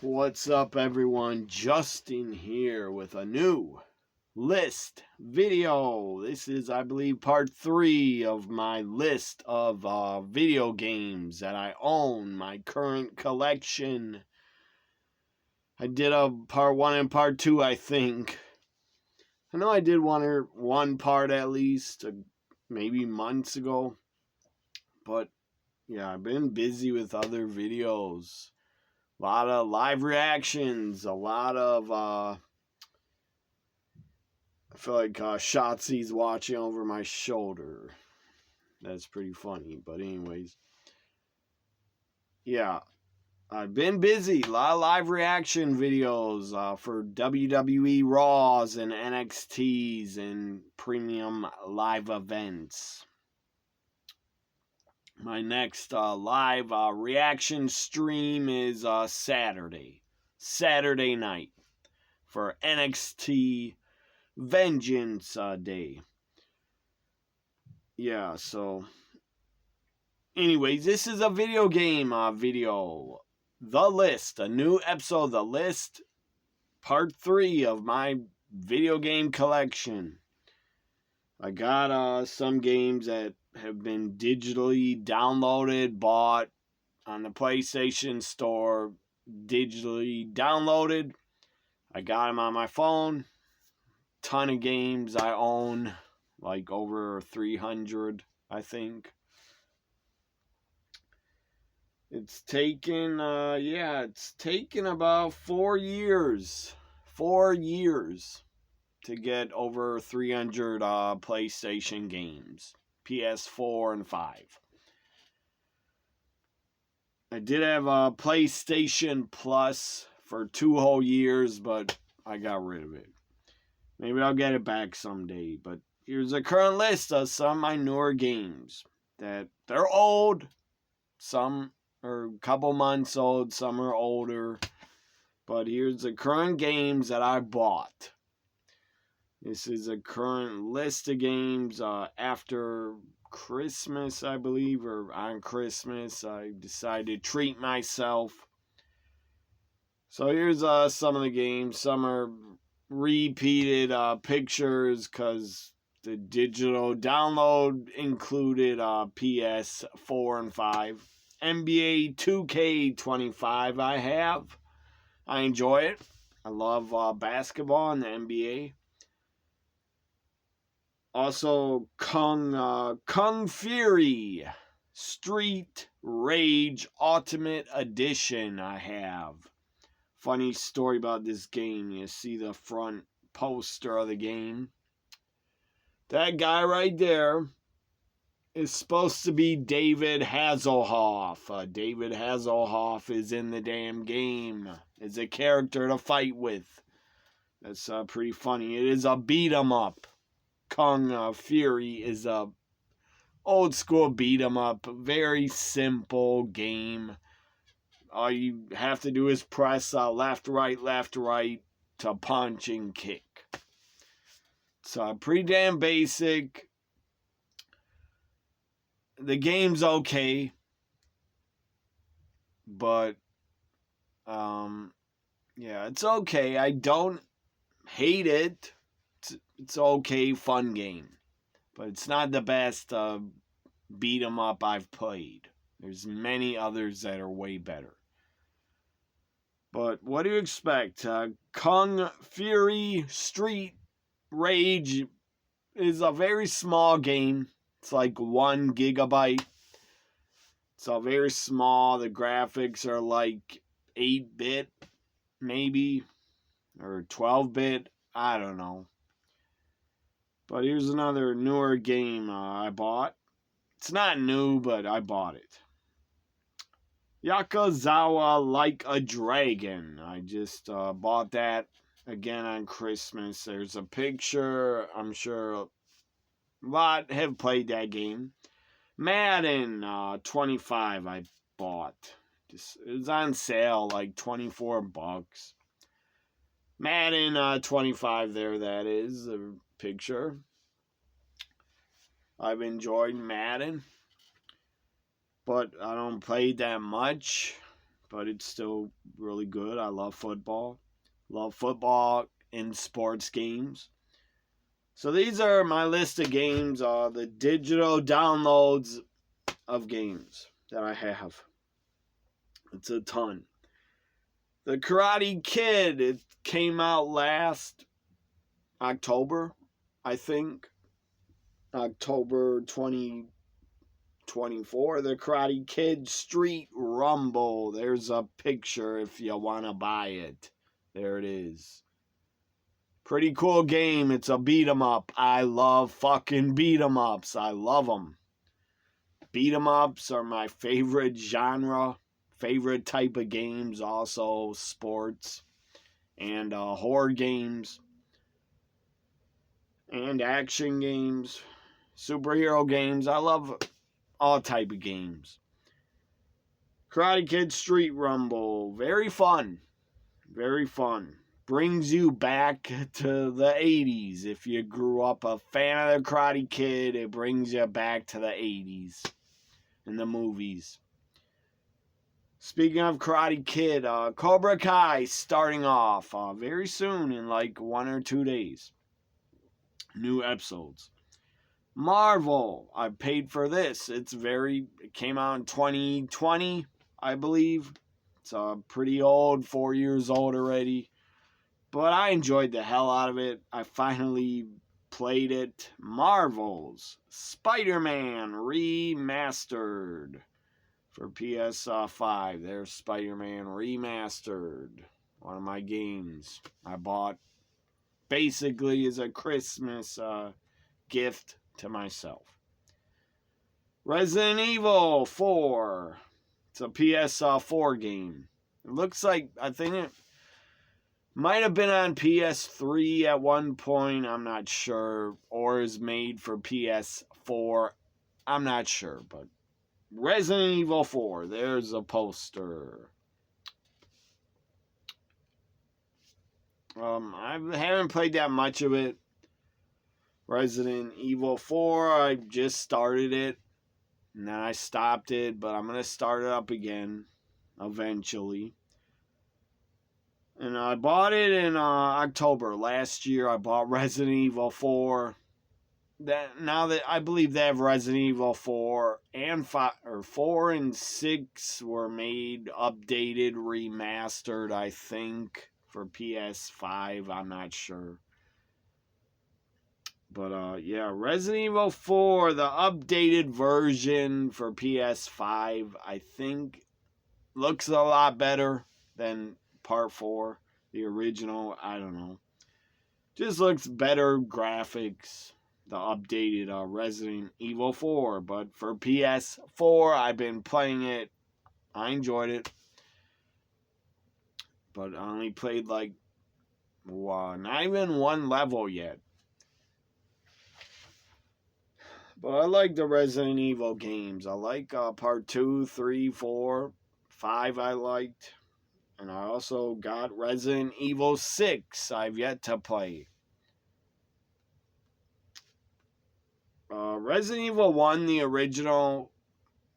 What's up, everyone? Justin here with a new list video. This is, I believe, part 3 of my list of video games that I own, my current collection. I did a part 1 and part 2, I think. I know I did one part at least, maybe months ago. But yeah, I've been busy with other videos. A lot of live reactions, a lot of, I feel like Shotzi's watching over my shoulder. That's pretty funny, but anyways. Yeah, I've been busy. A lot of live reaction videos for WWE Raws and NXTs and premium live events. My next live reaction stream is Saturday night for NXT Vengeance Day. Yeah, so anyways, this is a video game video. The List, a new episode of The List, part 3 of my video game collection. I got some games that have been digitally downloaded, bought on the PlayStation Store, digitally downloaded. I got them on my phone. Ton of games I own, like over 300, I think. It's taken about 4 years. 4 years to get over 300 PlayStation games, PS4 and 5. I did have a PlayStation Plus for 2 whole years, but I got rid of it. Maybe I'll get it back someday, but here's a current list of some of my newer games that they're old. Some are a couple months old, some are older. But here's the current games that I bought. This is a current list of games after Christmas, I believe, or on Christmas. I decided to treat myself. So here's some of the games. Some are repeated pictures because the digital download included PS4 and 5. NBA 2K25 I enjoy it. I love basketball and the NBA. Also, Kung Fury Street Rage Ultimate Edition I have. Funny story about this game. You see the front poster of the game. That guy right there is supposed to be David Hasselhoff. David Hasselhoff is in the damn game. Is a character to fight with. That's pretty funny. It is a beat 'em up. Kung Fury is a old school beat 'em up. Very simple game. All you have to do is press left, right to punch and kick. It's pretty damn basic. The game's okay, but yeah, it's okay. I don't hate it. It's okay, fun game, but it's not the best beat 'em up I've played. There's many others that are way better. But what do you expect? Kung Fury Street Rage is a very small game. It's like 1 gigabyte. It's very small. The graphics are like 8-bit, maybe, or 12-bit. I don't know. But here's another newer game I bought. It's not new, but I bought it. Yakuza Like a Dragon. I just bought that again on Christmas. There's a picture. I'm sure a lot have played that game. Madden 25 I bought. It was on sale, like $24. Madden 25 there, that is the picture. I've enjoyed Madden, but I don't play that much. but it's still really good. I love football. Love football in sports games. So these are my list of games, the digital downloads of games that I have. It's a ton. The Karate Kid, it came out last October, I think. October 2024. The Karate Kid Street Rumble. There's a picture if you want to buy it. There it is. Pretty cool game. It's a beat 'em up. I love fucking beat 'em ups. I love them. Beat 'em ups are my favorite genre, favorite type of games. Also sports and horror games and action games, superhero games. I love all type of games. Karate Kid Street Rumble, very fun. Very fun. Brings you back to the 80s. If you grew up a fan of the Karate Kid, it brings you back to the 80s in the movies. Speaking of Karate Kid, Cobra Kai starting off very soon in like 1 or 2 days. New episodes. Marvel, I paid for this. It came out in 2020, I believe. It's pretty old, 4 years old already. But I enjoyed the hell out of it. I finally played it. Marvel's Spider-Man Remastered for PS5. There's Spider-Man Remastered. One of my games I bought basically as a Christmas gift to myself. Resident Evil 4. It's a PS4 game. It looks like, I think it might have been on PS3 at one point. I'm not sure. Or is made for PS4. I'm not sure. But Resident Evil 4. There's a poster. I haven't played that much of it. Resident Evil 4, I just started it. And then I stopped it, but I'm going to start it up again eventually. And I bought it in October last year. I bought Resident Evil 4. Now that I believe they have Resident Evil 4 and 5 or 4 and 6 were made, updated, remastered, I think, for PS5. I'm not sure. But yeah, Resident Evil 4, the updated version for PS5, I think looks a lot better than Part 4, the original. I don't know. Just looks better graphics, the updated Resident Evil 4. But for PS4, I've been playing it. I enjoyed it. But I only played like, not even one level yet. But I like the Resident Evil games. I like Part 2, 3, 4, 5 I liked. And I also got Resident Evil 6 I've yet to play. Resident Evil 1, the original,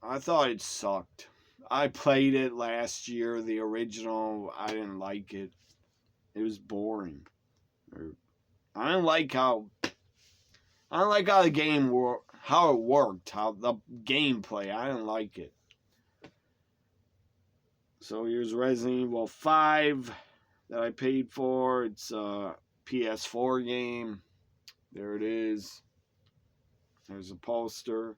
I thought it sucked. I played it last year, the original. I didn't like it. It was boring. I didn't like how the game worked. How it worked, how the gameplay, I didn't like it. So here's Resident Evil 5 that I paid for. It's a PS4 game. There it is. There's a poster.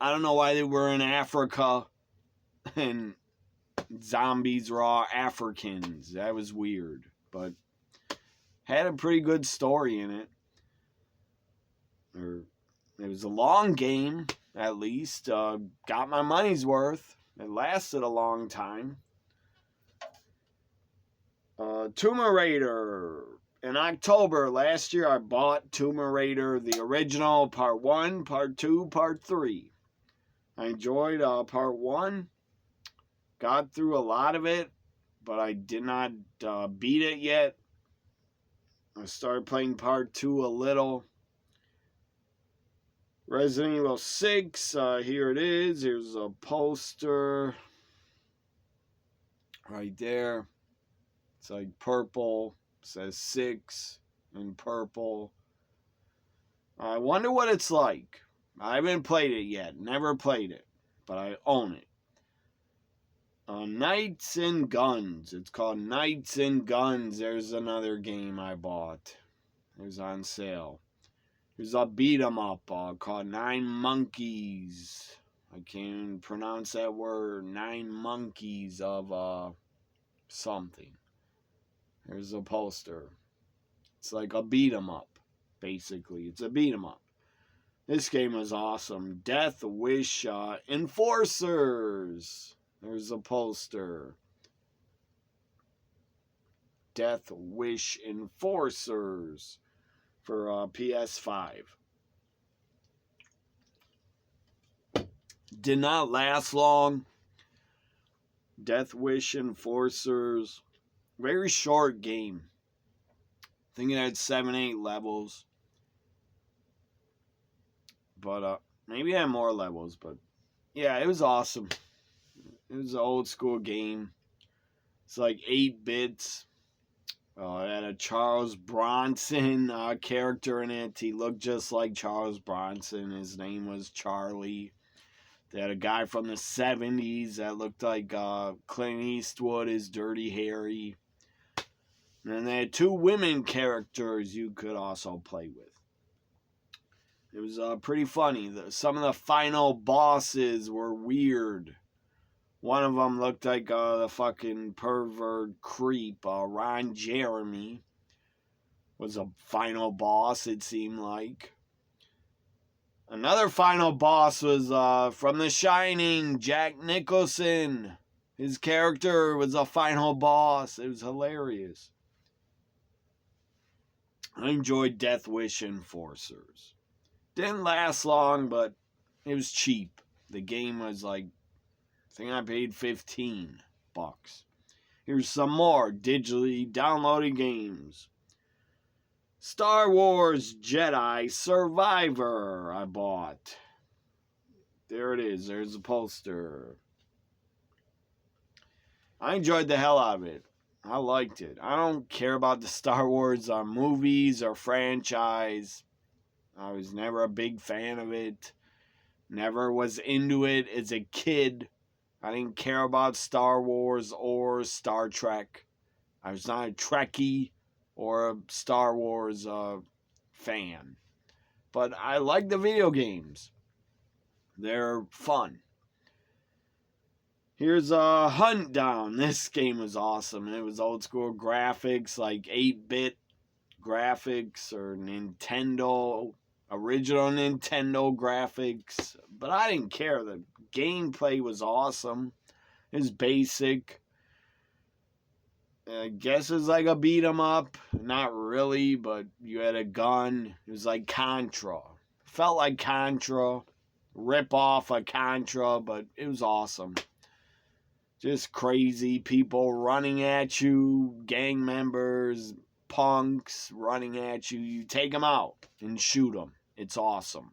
I don't know why they were in Africa and zombies were all Africans. That was weird, but had a pretty good story in it. It was a long game, at least. Got my money's worth. It lasted a long time. Tomb Raider. In October last year, I bought Tomb Raider, the original, Part 1, Part 2, Part 3. I enjoyed Part 1. Got through a lot of it, but I did not beat it yet. I started playing Part 2 a little. Resident Evil 6, here it is. Here's a poster. right there. It's like purple. It says 6 in purple. I wonder what it's like. I haven't played it yet. Never played it. But I own it. Knights and Guns. It's called Knights and Guns. There's another game I bought. It was on sale. There's a beat 'em up called Nine Monkeys. I can't pronounce that word. Nine Monkeys of something. There's a poster. It's like a beat 'em up, basically. It's a beat 'em up. This game is awesome. Death Wish Enforcers. There's a poster. Death Wish Enforcers for PS5. Did not last long. Death Wish Enforcers. Very short game. I think it had 7-8 levels. But maybe it had more levels. But yeah, it was awesome. It was an old school game. It's like 8 bits. It had a Charles Bronson character in it. He looked just like Charles Bronson. His name was Charlie. They had a guy from the 70s that looked like Clint Eastwood, his Dirty Harry. And then they had 2 women characters you could also play with. It was pretty funny. Some of the final bosses were weird. One of them looked like the fucking pervert creep. Ron Jeremy was a final boss, it seemed like. Another final boss was from The Shining, Jack Nicholson. His character was a final boss. It was hilarious. I enjoyed Death Wish Enforcers. Didn't last long, but it was cheap. The game was like, I think I paid $15. Here's some more digitally downloaded games. Star Wars Jedi Survivor I bought. There it is. There's the poster. I enjoyed the hell out of it. I liked it. I don't care about the Star Wars movies or franchise. I was never a big fan of it. Never was into it as a kid. I didn't care about Star Wars or Star Trek. I was not a Trekkie or a Star Wars fan. But I like the video games. They're fun. Here's a Hunt Down. This game was awesome. It was old school graphics, like 8-bit graphics or original Nintendo graphics. But I didn't care. The gameplay was awesome. It was basic. I guess it was like a beat 'em up. Not really, but you had a gun. It was like Contra. Felt like Contra. Rip off a Contra, but it was awesome. Just crazy people running at you, gang members, punks running at you. You take them out and shoot them. It's awesome.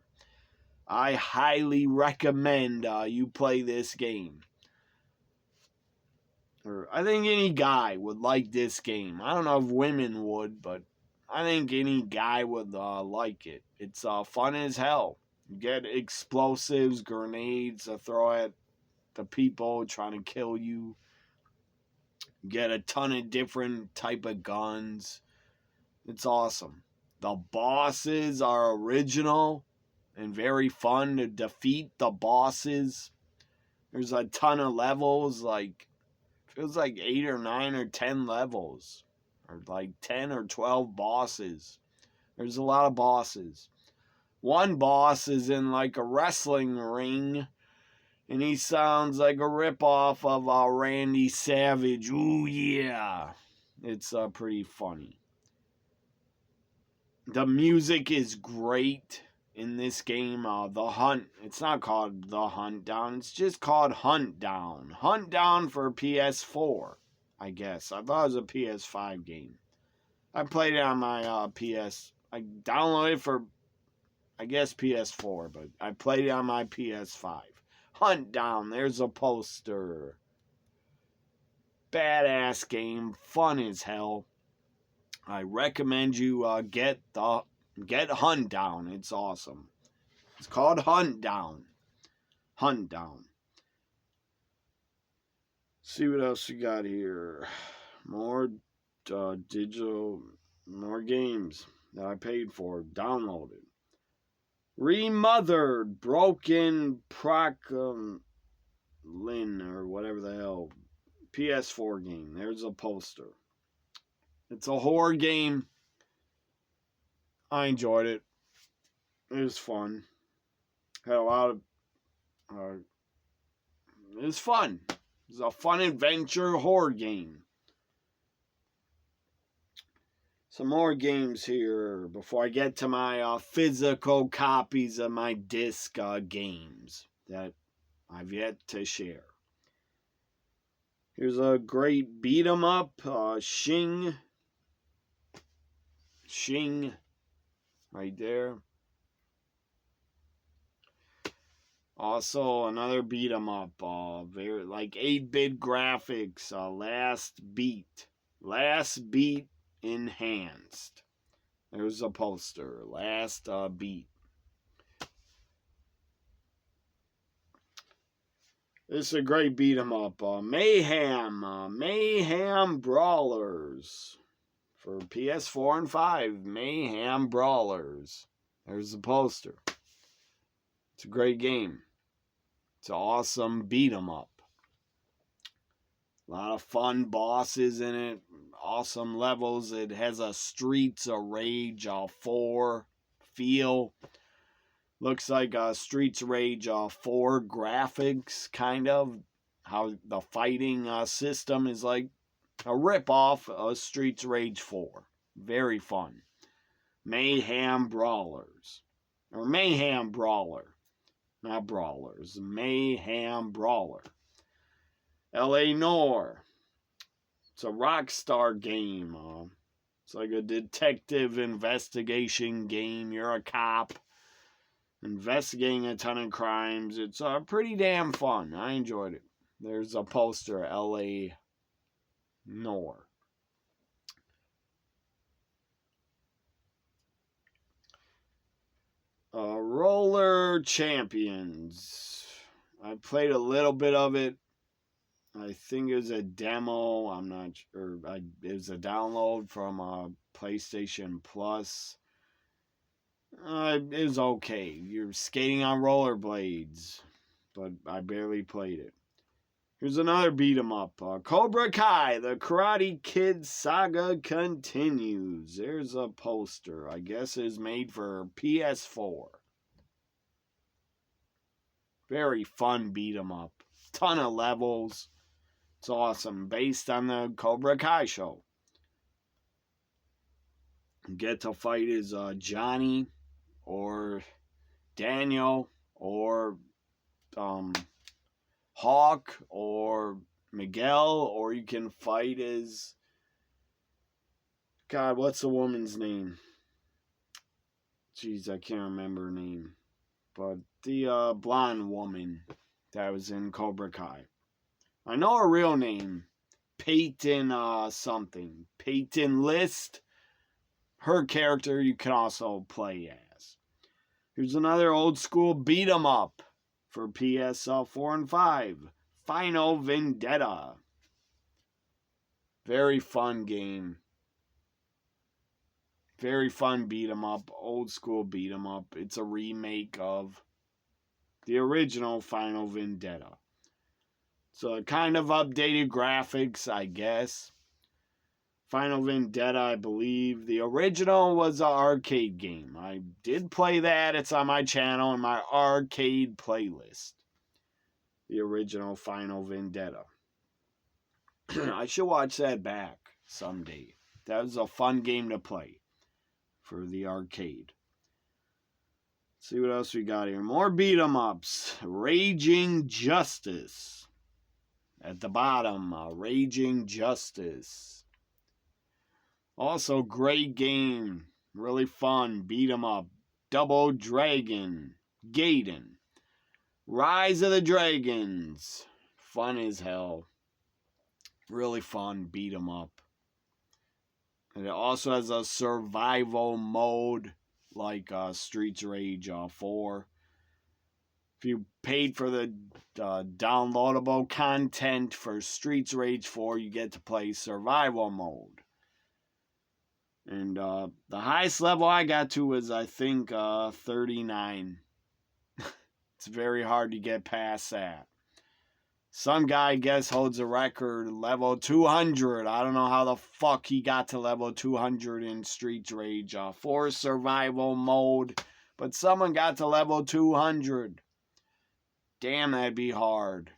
I highly recommend you play this game. I think any guy would like this game. I don't know if women would, but I think any guy would like it. It's fun as hell. You get explosives, grenades to throw at the people trying to kill you. You get a ton of different type of guns. It's awesome. The bosses are original and very fun to defeat the bosses. There's a ton of levels, like feels like 8 or 9 or 10 levels, or like 10 or 12 bosses. There's a lot of bosses. One boss is in like a wrestling ring, and he sounds like a ripoff of Randy Savage. Ooh yeah, it's pretty funny. The music is great in this game. The Hunt, it's not called The Hunt Down, it's just called Hunt Down. Hunt Down for PS4, I guess. I thought it was a PS5 game. I played it on my I downloaded it for, I guess, PS4, but I played it on my PS5. Hunt Down, there's a poster. badass game, fun as hell. I recommend you get Hunt Down. It's awesome. It's called Hunt Down. Hunt Down. See what else we got here. More digital, more games that I paid for, downloaded. Remothered, Broken Lin, or whatever the hell. PS4 game. There's a poster. It's a horror game. I enjoyed it. It was fun. Had a lot of... it was fun. It was a fun adventure horror game. Some more games here before I get to my physical copies of my disc games that I've yet to share. Here's a great beat 'em up, Shing, right there. Also another beat 'em up, very like 8-bit graphics, Last Beat Enhanced. There's a poster, Last Beat. This is a great beat 'em up. Mayhem Brawlers for PS4 and 5. Mayhem Brawlers. There's the poster. It's a great game. It's an awesome beat 'em up. A lot of fun bosses in it. Awesome levels. It has a Streets of Rage 4 feel. Looks like a Streets of Rage 4 graphics, kind of. How the fighting system is like a rip-off of Streets of Rage 4. Very fun. Mayhem Brawlers. Or Mayhem Brawler. Not Brawlers. Mayhem Brawler. L.A. Noire. It's a Rockstar game. It's like a detective investigation game. You're a cop investigating a ton of crimes. It's pretty damn fun. I enjoyed it. There's a poster, L.A. Noire. Roller Champions. I played a little bit of it. I think it was a demo. I'm not sure. It was a download from PlayStation Plus. It was okay. You're skating on rollerblades, but I barely played it. Here's another beat 'em up. Cobra Kai, the Karate Kid saga continues. There's a poster. I guess it's made for PS4. Very fun beat 'em up. Ton of levels. It's awesome. Based on the Cobra Kai show. Get to fight as Johnny or Daniel or Hawk or Miguel, or you can fight as, God, what's the woman's name? Jeez, I can't remember her name. But the blonde woman that was in Cobra Kai. I know her real name. Peyton something. Peyton List. Her character you can also play as. Here's another old school beat 'em up for PS4 and 5. Final Vendetta. Very fun game. Very fun beat 'em up. Old school beat 'em up. It's a remake of the original Final Vendetta. So kind of updated graphics, I guess. Final Vendetta, I believe. The original was an arcade game. I did play that. It's on my channel in my arcade playlist. The original Final Vendetta. I should watch that back someday. That was a fun game to play for the arcade. Let's see what else we got here. More beat 'em ups. Raging Justice. At the bottom, Raging Justice. Also, great game. Really fun. Beat 'em up. Double Dragon. Gaiden. Rise of the Dragons. Fun as hell. Really fun beat 'em up. And it also has a survival mode like Streets Rage 4. If you paid for the downloadable content for Streets Rage 4, you get to play survival mode. And the highest level I got to was, I think, 39. It's very hard to get past that. Some guy, I guess, holds a record, level 200. I don't know how the fuck he got to level 200 in Streets Rage 4 survival mode, but someone got to level 200. Damn, that'd be hard.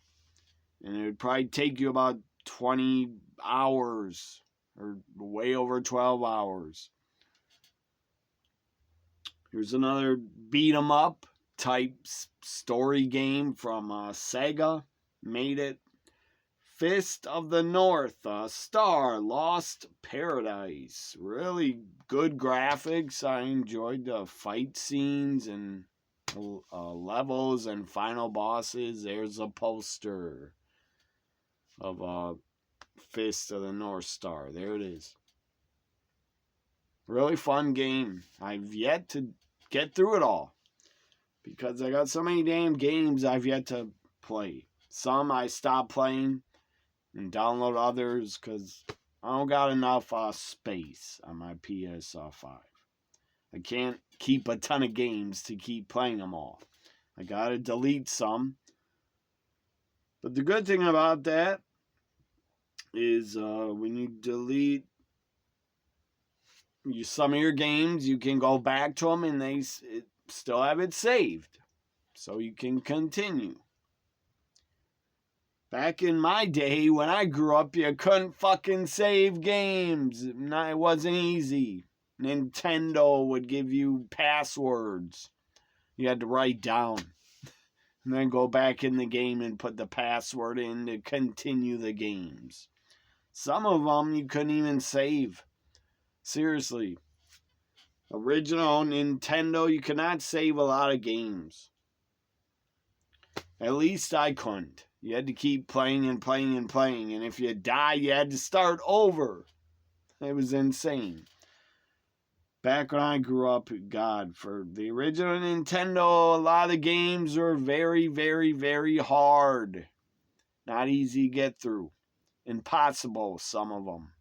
And it would probably take you about 20 hours, or way over 12 hours. Here's another beat 'em up type story game from Sega. Made it. Fist of the North, Star Lost Paradise. Really good graphics. I enjoyed the fight scenes and levels and final bosses. There's a poster of Fist of the North Star. There it is. Really fun game. I've yet to get through it all because I got so many damn games I've yet to play. Some I stopped playing and download others because I don't got enough space on my PS5. I can't keep a ton of games to keep playing them all. I gotta delete some. But the good thing about that is when you delete some of your games, you can go back to them and they still have it saved. So you can continue. Back in my day, when I grew up, you couldn't fucking save games. It wasn't easy. Nintendo would give you passwords you had to write down. And then go back in the game and put the password in to continue the games. Some of them you couldn't even save. Seriously. Original Nintendo, you could not save a lot of games. At least I couldn't. You had to keep playing and playing and playing. And if you die, you had to start over. It was insane. Back when I grew up, God, for the original Nintendo, a lot of the games were very, very, very hard. Not easy to get through. Impossible, some of them.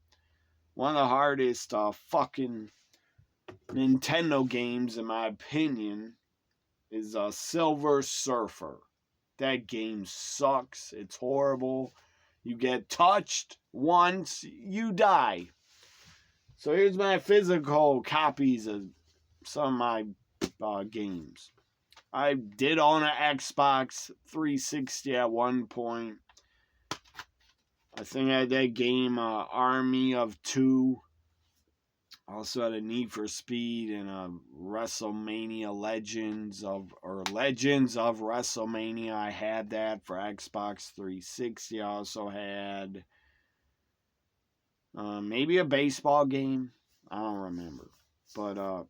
One of the hardest fucking Nintendo games, in my opinion, is Silver Surfer. That game sucks. It's horrible. You get touched once, you die. So here's my physical copies of some of my games. I did own an Xbox 360 at one point. I think I had that game, Army of Two. Also had a Need for Speed and a WrestleMania Legends of WrestleMania. I had that for Xbox 360. I also had maybe a baseball game. I don't remember. But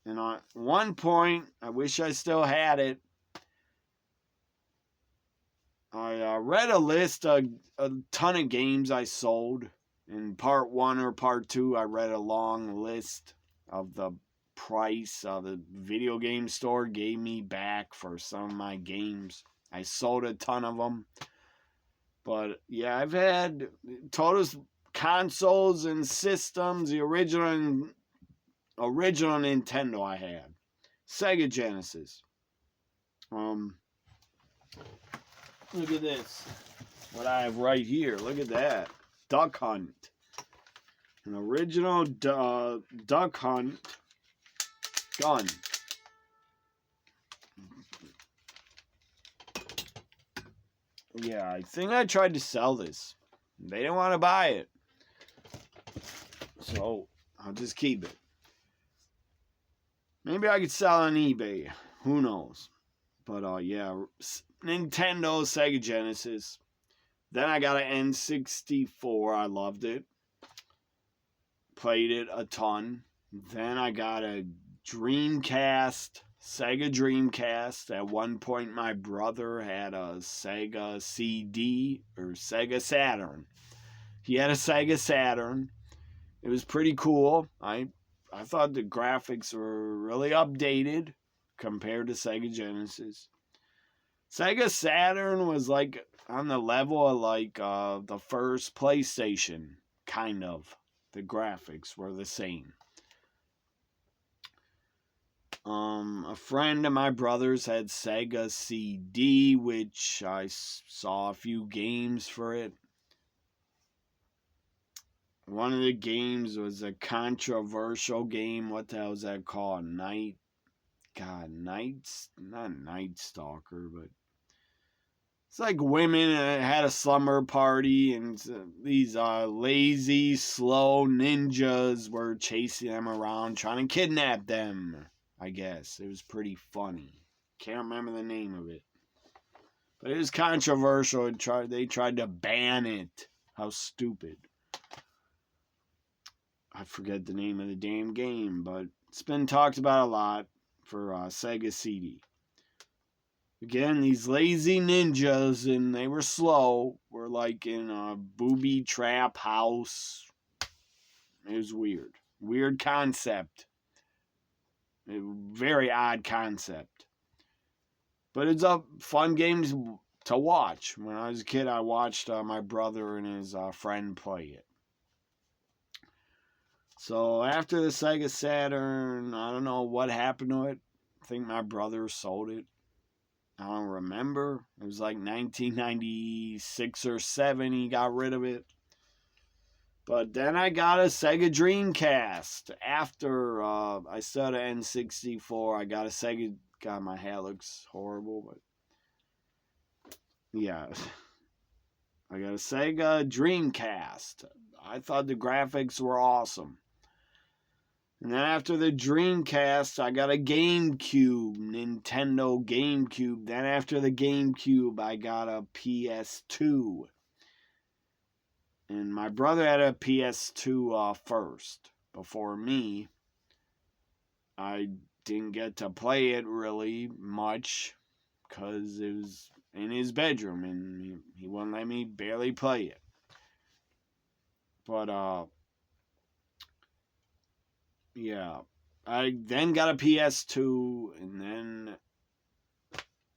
and at one point, I wish I still had it. I read a list of a ton of games I sold. In part 1 or part 2, I read a long list of the price the video game store gave me back for some of my games. I sold a ton of them. But yeah, I've had total consoles and systems. The original Nintendo I had. Sega Genesis. Look at this. What I have right here. Look at that. Duck Hunt. An original Duck Hunt gun. Yeah, I think I tried to sell this. They didn't want to buy it. So, I'll just keep it. Maybe I could sell on eBay. Who knows? But, yeah. Nintendo, Sega Genesis. Then I got an N64. I loved it. Played it a ton. Then I got a Dreamcast. Sega Dreamcast. At one point, my brother had a Sega CD or Sega Saturn. He had a Sega Saturn. It was pretty cool. I thought the graphics were really updated compared to Sega Genesis. Sega Saturn was like on the level of like the first PlayStation, kind of. The graphics were the same. A friend of my brother's had Sega CD, which I saw a few games for it. One of the games was a controversial game. What the hell is that called? Not Night Stalker, but it's like women had a slumber party, and these lazy, slow ninjas were chasing them around, trying to kidnap them. I guess it was pretty funny. Can't remember the name of it, but it was controversial. They tried to ban it. How stupid! I forget the name of the damn game, but it's been talked about a lot for Sega CD. Again, these lazy ninjas, and they were slow, were like in a booby trap house. It was weird. Weird concept. A very odd concept. But it's a fun game to watch. When I was a kid, I watched my brother and his friend play it. So after the Sega Saturn, I don't know what happened to it. I think my brother sold it. I don't remember. It was like 1996 or 7 he got rid of it. But then I got a Sega Dreamcast. After I still had an N64, I got a Sega... God, my hat looks horrible, but... yeah. I got a Sega Dreamcast. I thought the graphics were awesome. And then after the Dreamcast, I got a GameCube, Nintendo GameCube. Then after the GameCube, I got a PS2. And my brother had a PS2 first, before me. I didn't get to play it really much, because it was in his bedroom, and he wouldn't let me barely play it. But, yeah. I then got a PS2, and then,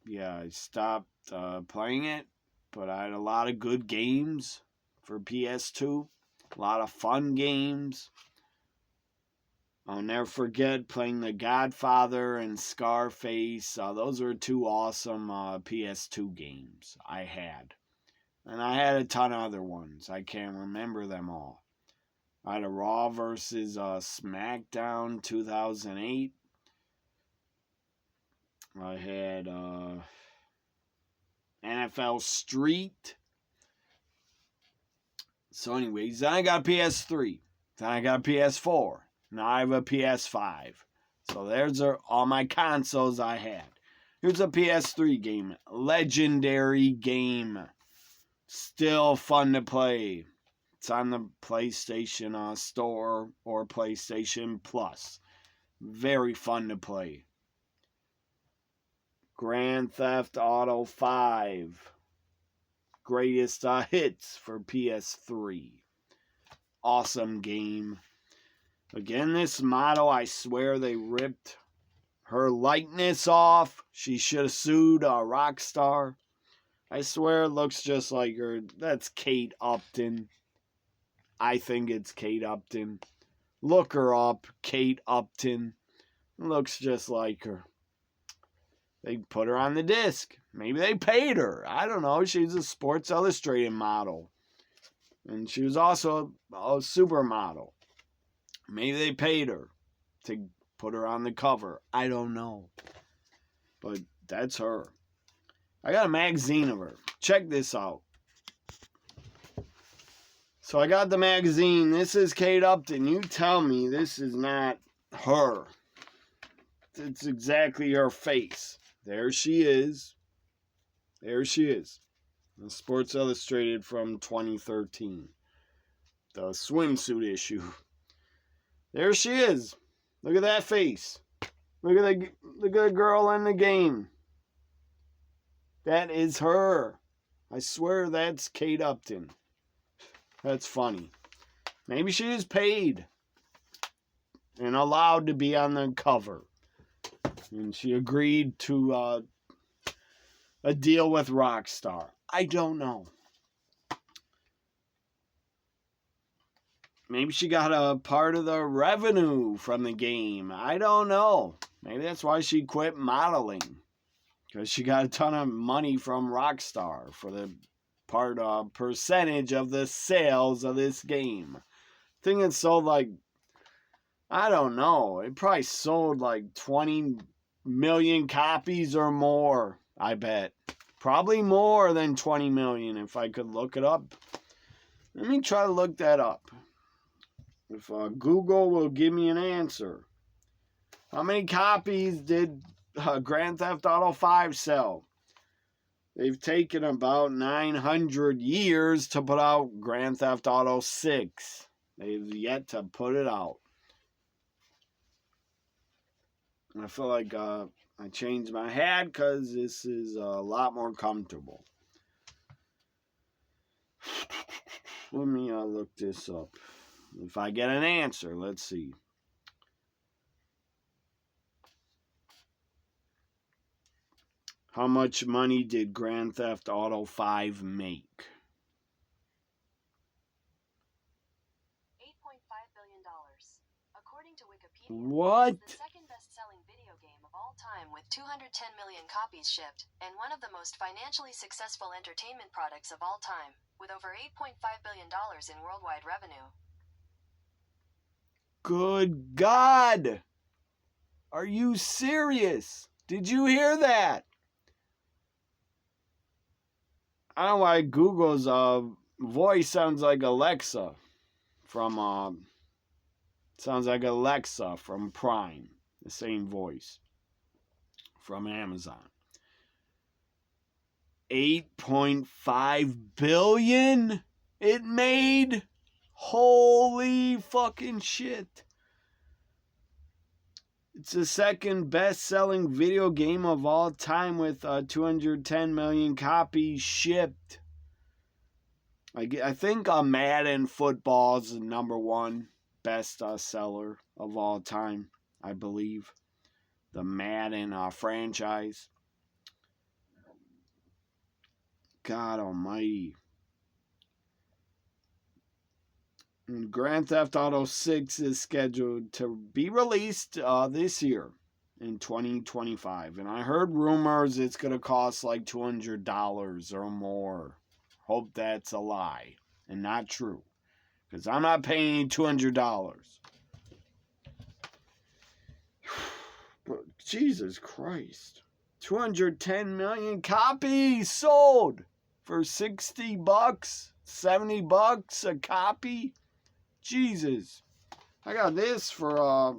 yeah, I stopped playing it. But I had a lot of good games for PS2. A lot of fun games. I'll never forget playing The Godfather and Scarface. Those were two awesome PS2 games I had. And I had a ton of other ones. I can't remember them all. I had a Raw versus SmackDown 2008. I had NFL Street. So anyways, then I got a PS3. Then I got a PS4. Now I have a PS5. So there's all my consoles I had. Here's a PS3 game. Legendary game. Still fun to play. It's on the PlayStation Store or PlayStation Plus. Very fun to play. Grand Theft Auto 5. Greatest hits for PS3. Awesome game. Again, this model, I swear they ripped her likeness off. She should have sued Rockstar. I swear it looks just like her. That's Kate Upton. I think it's Kate Upton. Look her up, Kate Upton. Looks just like her. They put her on the disc. Maybe they paid her. I don't know. She's a Sports Illustrated model. And she was also a supermodel. Maybe they paid her to put her on the cover. I don't know. But that's her. I got a magazine of her. Check this out. So I got the magazine. This is Kate Upton. You tell me this is not her. It's exactly her face. There she is. There she is. The Sports Illustrated from 2013. The swimsuit issue. There she is. Look at that face. Look at the girl in the game. That is her. I swear that's Kate Upton. That's funny. Maybe she is paid and allowed to be on the cover. And she agreed to a deal with Rockstar. I don't know. Maybe she got a part of the revenue from the game. I don't know. Maybe that's why she quit modeling. Because she got a ton of money from Rockstar for the percentage of the sales of this game. I think it sold like, I don't know. It probably sold like 20 million copies or more, I bet. Probably more than 20 million if I could look it up. Let me try to look that up. If Google will give me an answer. How many copies did Grand Theft Auto 5 sell? They've taken about 900 years to put out Grand Theft Auto 6. They've yet to put it out. I feel like I changed my hat because this is a lot more comfortable. Let me look this up. If I get an answer, let's see. How much money did Grand Theft Auto 5 make? $8.5 billion. According to Wikipedia, What? it's the second best-selling video game of all time with 210 million copies shipped, and one of the most financially successful entertainment products of all time, with over $8.5 billion in worldwide revenue. Good God! Are you serious? Did you hear that? I don't know why Google's voice sounds like Alexa from Prime. The same voice from Amazon. 8.5 billion it made? Holy fucking shit. It's the second best-selling video game of all time with 210 million copies shipped. I think Madden Football is the number one best seller of all time, I believe. The Madden franchise. God almighty. And Grand Theft Auto 6 is scheduled to be released this year in 2025. And I heard rumors it's going to cost like $200 or more. Hope that's a lie and not true. Because I'm not paying $200. But Jesus Christ. 210 million copies sold for $60, $70 a copy. Jesus. I got this for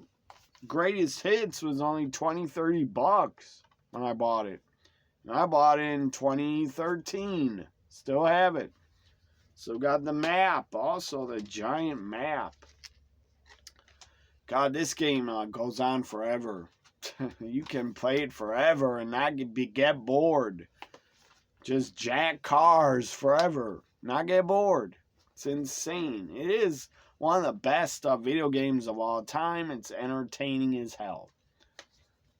Greatest Hits was only $20-$30 when I bought it. And I bought it in 2013. Still have it. So got the map. Also the giant map. God, this game goes on forever. You can play it forever and not get bored. Just jack cars forever. Not get bored. It's insane. It is one of the best video games of all time. It's entertaining as hell.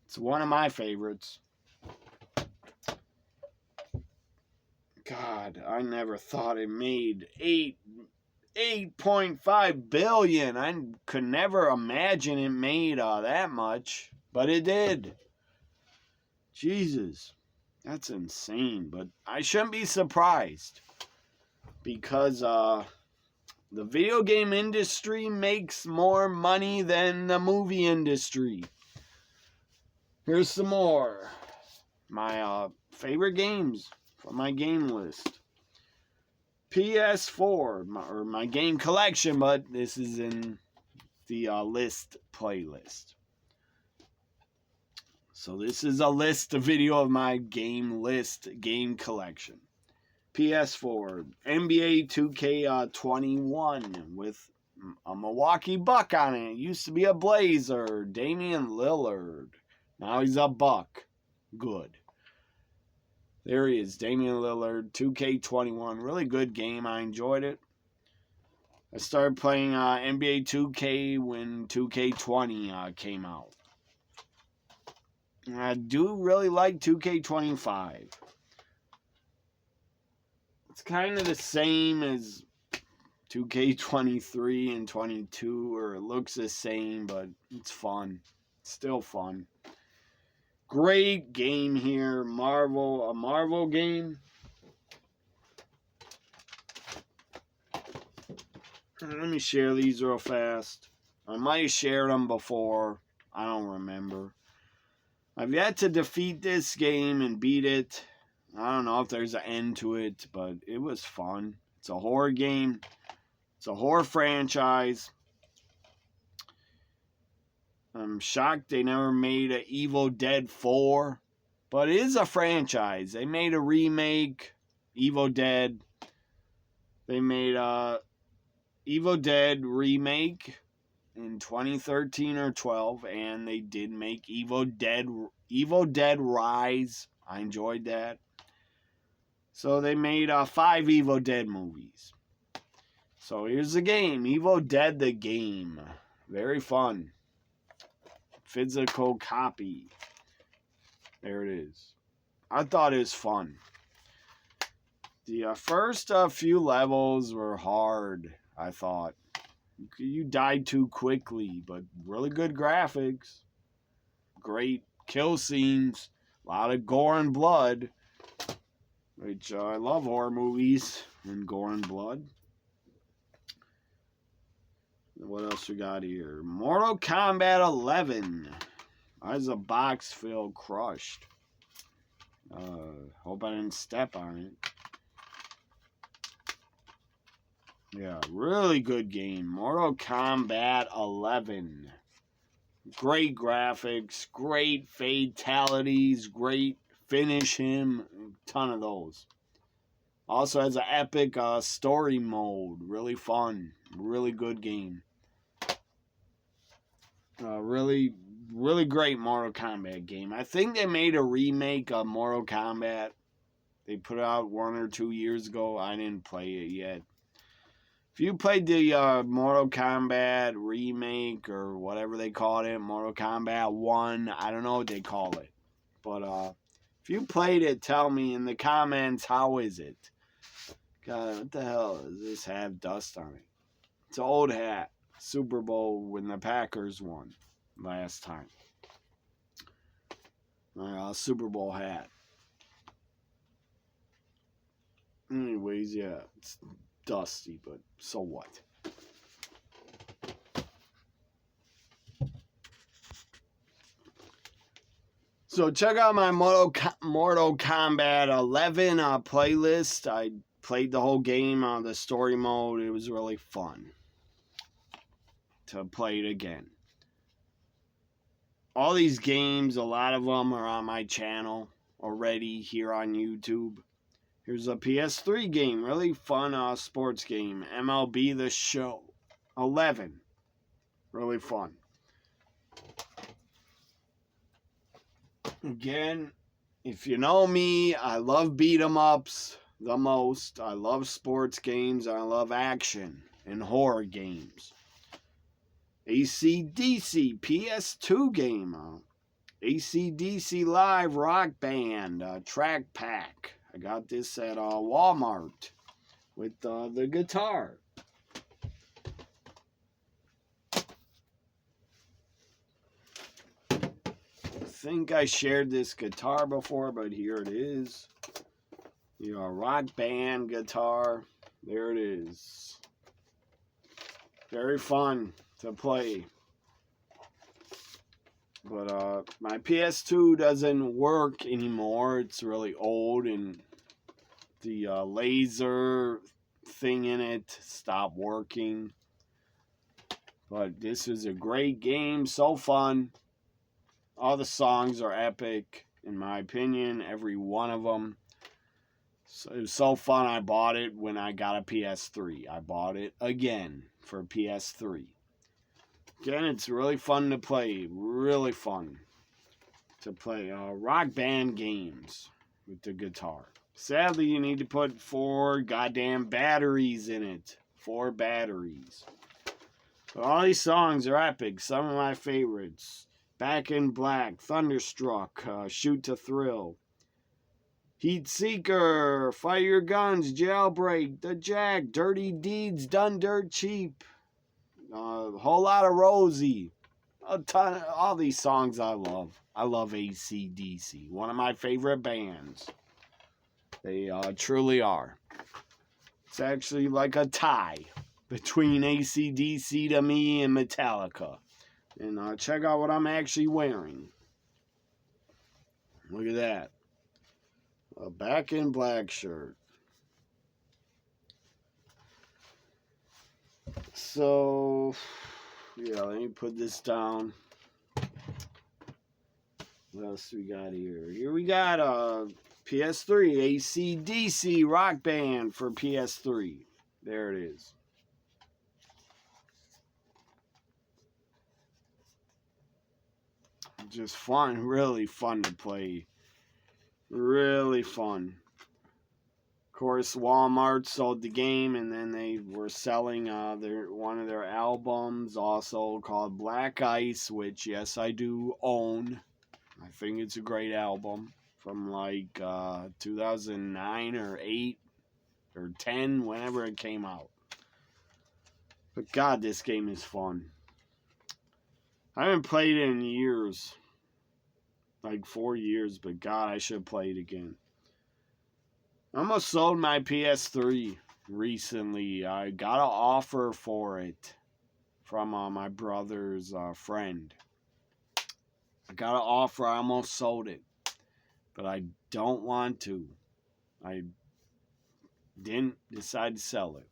It's one of my favorites. God, I never thought it made 8.5 billion. I could never imagine it made that much, but it did. Jesus, that's insane. But I shouldn't be surprised because the video game industry makes more money than the movie industry. Here's some more. My favorite games from my game list. PS4, my game collection, but this is in the list playlist. So this is a video of my game list, game collection. PS4, NBA 2K21 with a Milwaukee Buck on it. Used to be a Blazer, Damian Lillard. Now he's a Buck. Good. There he is, Damian Lillard, 2K21. Really good game. I enjoyed it. I started playing NBA 2K when 2K20 came out. And I do really like 2K25. It's kind of the same as 2K23 and 22, or it looks the same, but it's fun. It's still fun. Great game here. A Marvel game. Let me share these real fast. I might have shared them before. I don't remember. I've yet to defeat this game and beat it. I don't know if there's an end to it, but it was fun. It's a horror game. It's a horror franchise. I'm shocked they never made an Evil Dead 4, but it is a franchise. They made a remake, Evil Dead. They made a Evil Dead remake in 2013 or 12, and they did make Evil Dead Rise. I enjoyed that. So they made 5 Evil Dead movies. So here's the game, Evil Dead the game. Very fun. Physical copy. There it is. I thought it was fun. The first few levels were hard, I thought. You died too quickly, but really good graphics. Great kill scenes. A lot of gore and blood. Which I love horror movies and gore and blood. What else we got here? Mortal Kombat 11. Why is a box feel crushed? Hope I didn't step on it. Yeah, really good game. Mortal Kombat 11. Great graphics, great fatalities, great finish him. A ton of those. Also has an epic story mode. Really fun. Really good game. Really great Mortal Kombat game. I think they made a remake of Mortal Kombat. They put it out 1 or 2 years ago. I didn't play it yet. If you played the Mortal Kombat remake or whatever they called it, Mortal Kombat 1, I don't know what they call it. But if you played it, tell me in the comments, how is it? God, what the hell does this have dust on it? It's an old hat. Super Bowl when the Packers won last time. Super Bowl hat. Anyways, yeah, it's dusty, but so what? So check out my Mortal Kombat 11 playlist. I played the whole game on the story mode. It was really fun to play it again. All these games, a lot of them are on my channel already here on YouTube. Here's a PS3 game, really fun sports game, MLB The Show 11, really fun. Again, if you know me, I love beat 'em ups the most. I love sports games. I love action and horror games. AC/DC PS2 game. AC/DC Live Rock Band track pack. I got this at Walmart with the guitar. I think I shared this guitar before, but here it is. Rock Band guitar. There it is. Very fun to play. But my PS2 doesn't work anymore. It's really old, and the laser thing in it stopped working. But this is a great game. So fun. All the songs are epic, in my opinion. Every one of them. So it was so fun. I bought it when I got a PS3. I bought it again for PS3. Again, it's really fun to play. Really fun to play Rock Band games with the guitar. Sadly, you need to put 4 goddamn batteries in it 4 batteries. But all these songs are epic. Some of my favorites. Back in Black, Thunderstruck, Shoot to Thrill, Heat Seeker, Fire Your Guns, Jailbreak, The Jack, Dirty Deeds, Done Dirt Cheap, a whole lot of Rosie. A ton of all these songs I love. I love AC/DC. One of my favorite bands. They truly are. It's actually like a tie between AC/DC to me and Metallica. And check out what I'm actually wearing. Look at that. A Back in Black shirt. So, yeah, let me put this down. What else we got here? Here we got PS3, AC/DC Rock Band for PS3. There it is. Just fun, really fun to play. Really fun. Of course, Walmart sold the game, and then they were selling one of their albums, also called Black Ice, which, yes, I do own. I think it's a great album from like 2009 or 8 or 10, whenever it came out. But God, this game is fun. I haven't played it in years. Like 4 years, but God, I should play it again. I almost sold my PS3 recently. I got an offer for it from my brother's friend. I got an offer. I almost sold it, but I don't want to. I didn't decide to sell it.